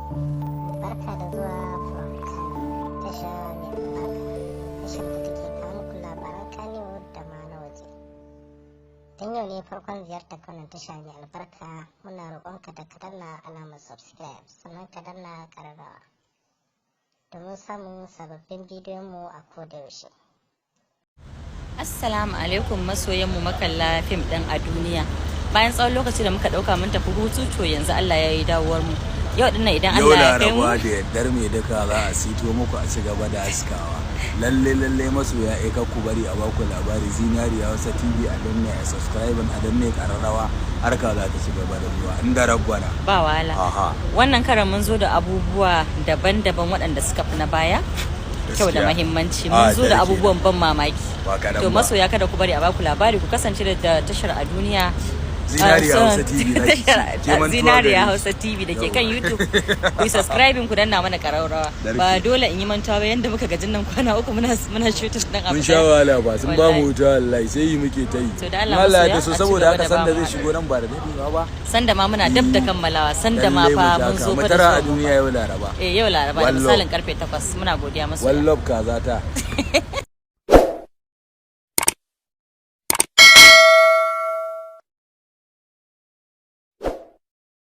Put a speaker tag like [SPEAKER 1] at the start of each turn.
[SPEAKER 1] Barka da zuwa From tasha mai albarka, tashar da take kawo muku labaran Kannywood da ma na waje. Don yau ne farkon ziyartar wannan tasha mai albarka, muna roƙonka da ka danna alamar subscribe sannan ka danna ƙararrawa domin samun sababbin bidiyon mu a kodayaushe.
[SPEAKER 2] Assalamu alaikum masoyanmu makalla fim ɗin a duniya. Bayan tsawon lokaci da muka ɗauka mun tafi hutu to yanzu Allah ya yi dawowar mu. Yau dinnan idan Allah ya kai mu.
[SPEAKER 3] Yau Laraba da yaddar mai duka za a sito muku a ci gaba da haskawa. Lalle masoya ka ku bari a baku labari Zinariya Hausa TV a danne a subscribe a danne kararrawa harka za ta ci gaba da zuwa inda rabbana.
[SPEAKER 2] Ba wahala. Wannan karan mun zo da abubuwa daban-daban waɗanda suka fi na baya. Kyau da mahimmanci mun zo da abubuwan ban mamaki. To masoya kada ku bari a baku labari, ku kasance da tashar a duniya
[SPEAKER 3] Zinariya Hausa TV
[SPEAKER 2] Zinariya Hausa TV da ke kan YouTube. Ku yi subscribing ku danna mana ƙararrawa. Ba dole in yi mantawa ba yanda muka gajin nan kwana uku muna shooting din abu.
[SPEAKER 3] Mun sha wahala ba sun ba mu wuta wallahi sai yi muke ta yi.
[SPEAKER 2] To da Allah
[SPEAKER 3] da so saboda haka sanda zai shigo nan ba da dadewa ba.
[SPEAKER 2] Sanda ma muna dab da kammalawa, sanda ma fa mun zo fa
[SPEAKER 3] da a duniya yau Laraba.
[SPEAKER 2] Yau Laraba da misalin karfe 8 muna godiya masu.
[SPEAKER 3] Wallop kaza ta.